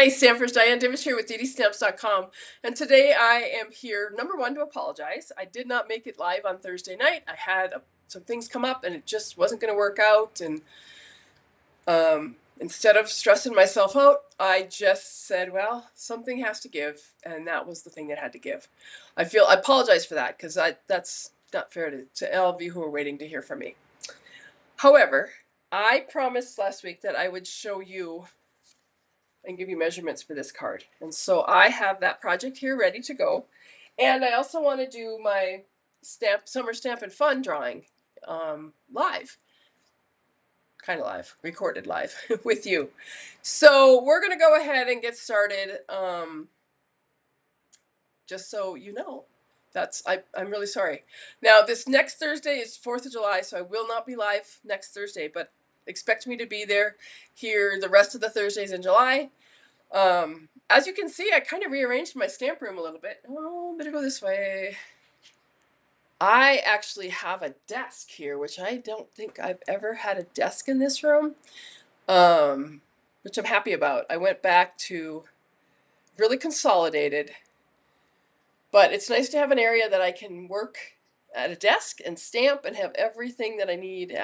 Hi, Stampers. Diane Divish here with ddStamps.com. And today I am here, number one, to apologize. I did not make it live on Thursday night. I had some things come up and it just wasn't going to work out. And instead of stressing myself out, I just said, well, something has to give. And that was the thing that had to give. I apologize for that because that's not fair to all of you who are waiting to hear from me. However, I promised last week that I would show you and give you measurements for this card. And so I have that project here ready to go. And I also want to do my Summer Stampin' Fun drawing live. Kind of live, recorded live with you. So we're going to go ahead and get started. Just so you know, I'm really sorry. Now, this next Thursday is 4th of July, so I will not be live next Thursday, but expect me to be there here the rest of the Thursdays in July. As you can see, I kind of rearranged my stamp room a little bit. Oh, better go this way. I actually have a desk here, which I don't think I've ever had a desk in this room, which I'm happy about. I went back to really consolidated, but it's nice to have an area that I can work at a desk and stamp and have everything that I need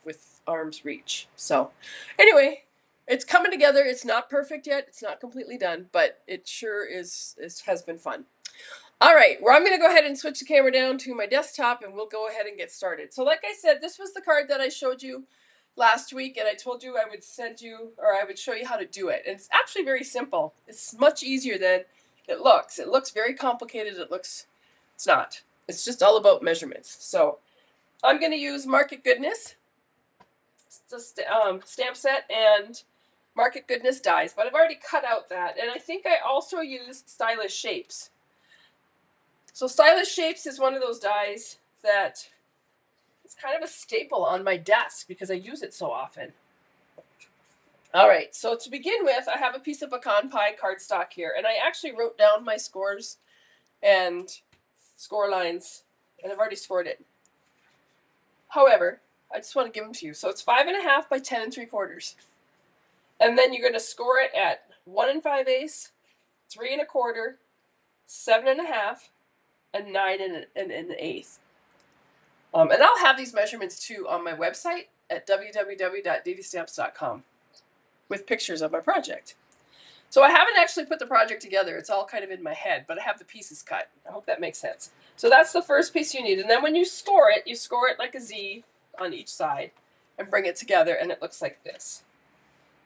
with arm's reach. So anyway, it's coming together. It's not perfect yet. It's not completely done, but it sure has been fun. All right, well, I'm going to go ahead and switch the camera down to my desktop and we'll go ahead and get started. So like I said, this was the card that I showed you last week, and I told you I would I would show you how to do it. And it's actually very simple. It's much easier than it looks. It looks very complicated. It's not. It's just all about measurements. So I'm going to use Market Goodness. It's a stamp set and Market Goodness dies, but I've already cut out that. And I think I also used Stylish Shapes. So Stylish Shapes is one of those dies that is kind of a staple on my desk because I use it so often. All right, so to begin with, I have a piece of pecan pie cardstock here, and I actually wrote down my scores and score lines, and I've already scored it. However, I just want to give them to you. So it's 5.5 by 10 3/4. And then you're going to score it at 1 5/8, 3 1/4, 7.5, and 9 1/8. And I'll have these measurements too on my website at www.ddStamps.com with pictures of my project. So I haven't actually put the project together. It's all kind of in my head, but I have the pieces cut. I hope that makes sense. So that's the first piece you need. And then when you score it like a Z on each side and bring it together, and it looks like this.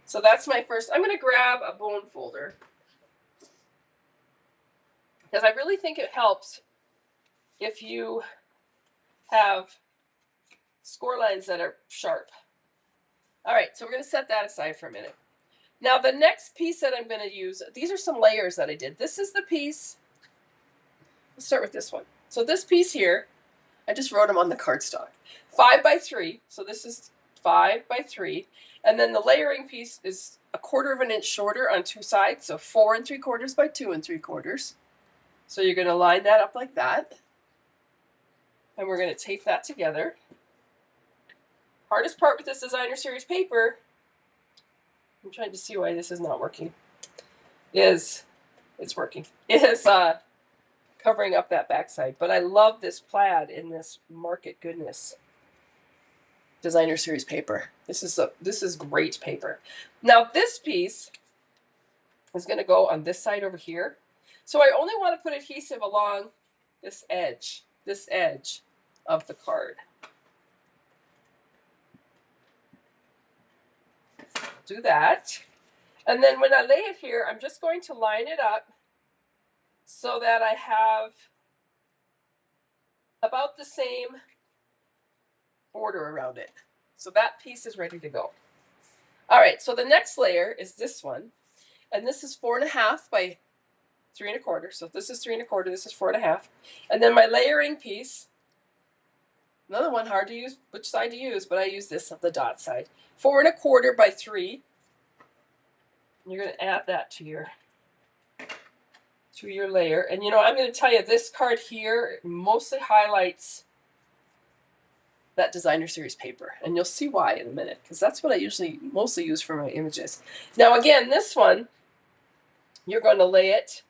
So that's my first. I'm going to grab a bone folder because I really think it helps if you have score lines that are sharp. All right, so we're going to set that aside for a minute. Now the next piece that I'm going to use, these are some layers that I did. This is the piece. Let's start with this one. So this piece here, I just wrote them on the cardstock. 5 by 3, so this is 5 by 3. And then the layering piece is 1/4 of an inch shorter on two sides, so 4 3/4 by 2 3/4. So you're going to line that up like that. And we're going to tape that together. Hardest part with this designer series paper, I'm trying to see why this is not working, is covering up that backside. But I love this plaid in this Market Goodness designer series paper. This is great paper. Now this piece is going to go on this side over here. So I only want to put adhesive along this edge of the card. Do that. And then when I lay it here, I'm just going to line it up so that I have about the same border around it. So that piece is ready to go. All right, so the next layer is this one. And this is 4.5 by 3 1/4. So this is 3 1/4, this is 4.5. And then my layering piece, another one hard to use which side to use, but I use this of the dot side. 4 1/4 by 3. You're going to add that to your layer. And I'm going to tell you, this card here mostly highlights that designer series paper, and you'll see why in a minute, because that's what I mostly use for my images. Now again, this one you're going to lay it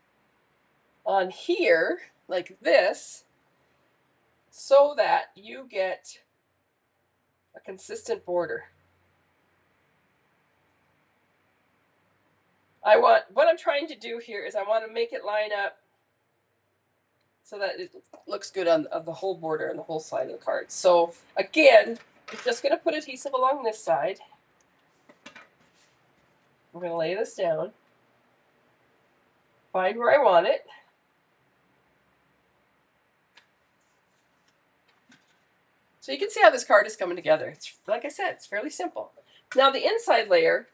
on here like this so that you get a consistent border. What I'm trying to do here is I want to make it line up so that it looks good on the whole border and the whole side of the card. So again, I'm just going to put adhesive along this side. I'm going to lay this down, find where I want it. So you can see how this card is coming together. It's, like I said, it's fairly simple. Now the inside layer,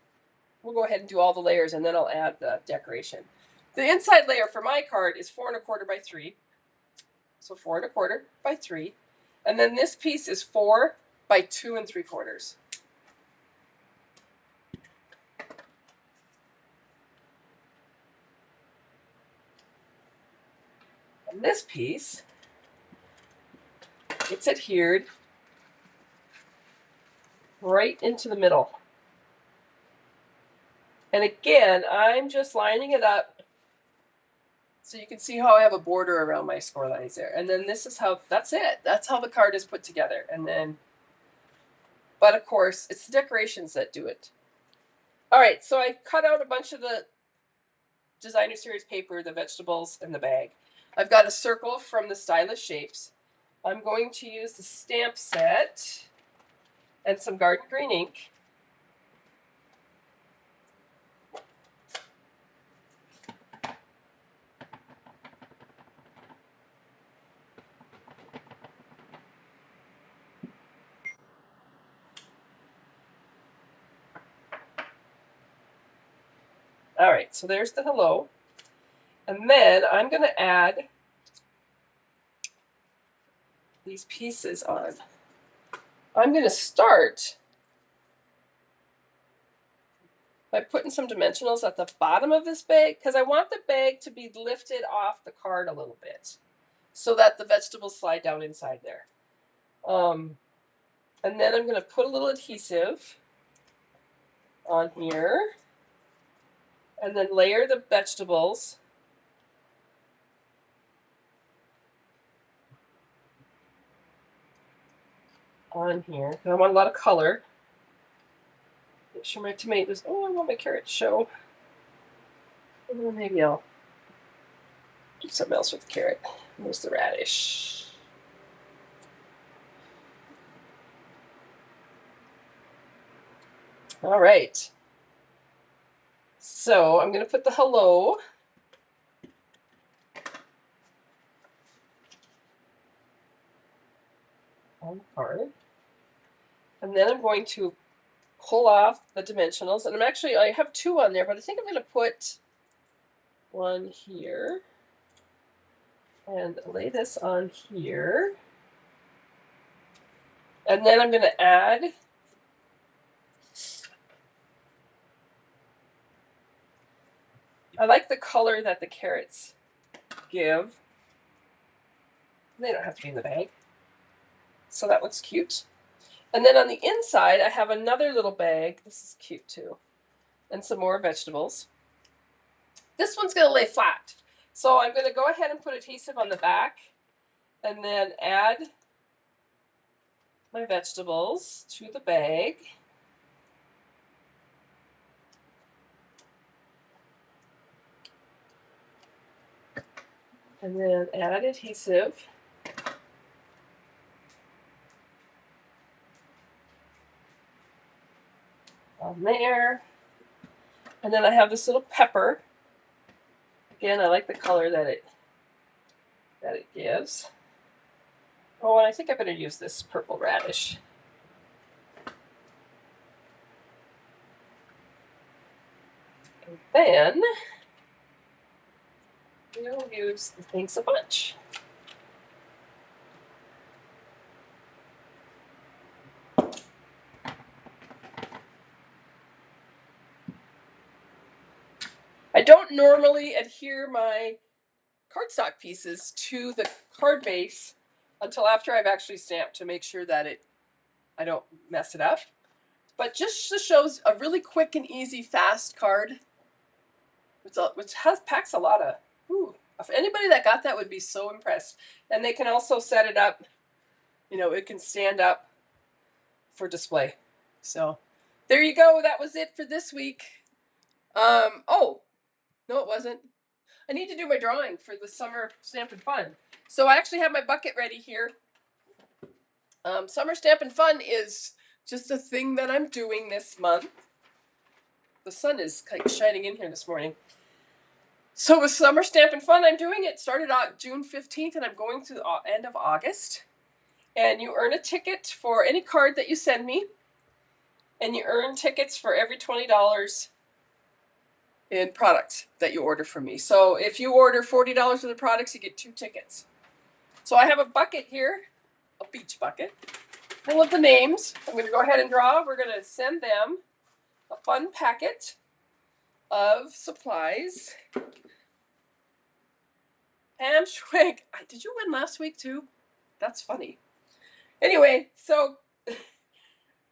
we'll go ahead and do all the layers and then I'll add the decoration. The inside layer for my card is 4 1/4 by 3. So 4 1/4 by 3. And then this piece is 4 by 2 3/4. And this piece, it's adhered right into the middle. And again, I'm just lining it up so you can see how I have a border around my score lines there. And then this is how, that's it. That's how the card is put together. And then, but of course, it's the decorations that do it. All right, so I cut out a bunch of the designer series paper, the vegetables, and the bag. I've got a circle from the Stylish Shapes. I'm going to use the stamp set and some garden green ink. All right, so there's the hello. And then I'm going to add these pieces on. I'm going to start by putting some dimensionals at the bottom of this bag because I want the bag to be lifted off the card a little bit so that the vegetables slide down inside there. And then I'm going to put a little adhesive on here and then layer the vegetables. On here because I want a lot of color. Make sure my tomatoes. Oh, I want my carrot to show. Well, maybe I'll do something else with the carrot. There's the radish. All right. So I'm going to put the hello on the card. And then I'm going to pull off the dimensionals. And I have 2 on there, but I think I'm going to put one here and lay this on here. And then I'm going to add I like the color that the carrots give. They don't have to be in the bag. So that looks cute. And then on the inside, I have another little bag. This is cute too. And some more vegetables. This one's going to lay flat. So I'm going to go ahead and put adhesive on the back and then add my vegetables to the bag. And then add adhesive. On there. And then I have this little pepper. Again, I like the color that it gives. Oh, and I think I better use this purple radish. And then we'll use the Thanks a Bunch. I don't normally adhere my cardstock pieces to the card base until after I've actually stamped to make sure that I don't mess it up. But just shows a really quick and easy, fast card which packs a lot of. Ooh, if anybody that got that would be so impressed. And they can also set it up. It can stand up for display. So there you go. That was it for this week. Oh, no, it wasn't. I need to do my drawing for the Summer Stampin' Fun. So I actually have my bucket ready here. Summer Stampin' Fun is just a thing that I'm doing this month. The sun is kind of shining in here this morning. So with Summer Stampin' Fun, I'm doing it. Started on June 15th, and I'm going to the end of August. And you earn a ticket for any card that you send me. And you earn tickets for every $20 in products that you order from me. So if you order $40 worth of products, you get 2 tickets. So I have a bucket here, a beach bucket, full of the names. I'm going to go ahead and draw. We're going to send them a fun packet of supplies. Pam Schwenk. Did you win last week too? That's funny. Anyway, so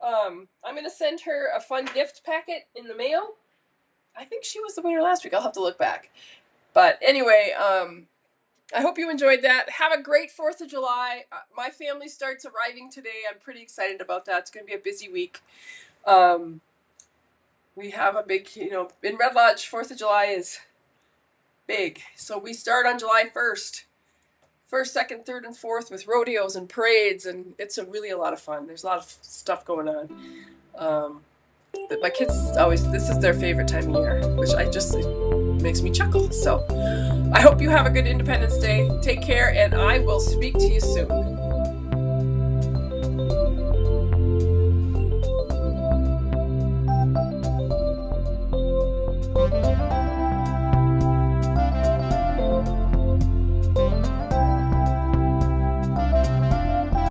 I'm going to send her a fun gift packet in the mail. I think she was the winner last week. I'll have to look back. But anyway, I hope you enjoyed that. Have a great 4th of July. My family starts arriving today. I'm pretty excited about that. It's going to be a busy week. We have a big, in Red Lodge, 4th of July is big. So we start on July 1st. 1st, 2nd, 3rd, and 4th with rodeos and parades, and it's really a lot of fun. There's a lot of stuff going on. My kids this is their favorite time of year, which it makes me chuckle. So I hope you have a good Independence Day. Take care, and I will speak to you soon.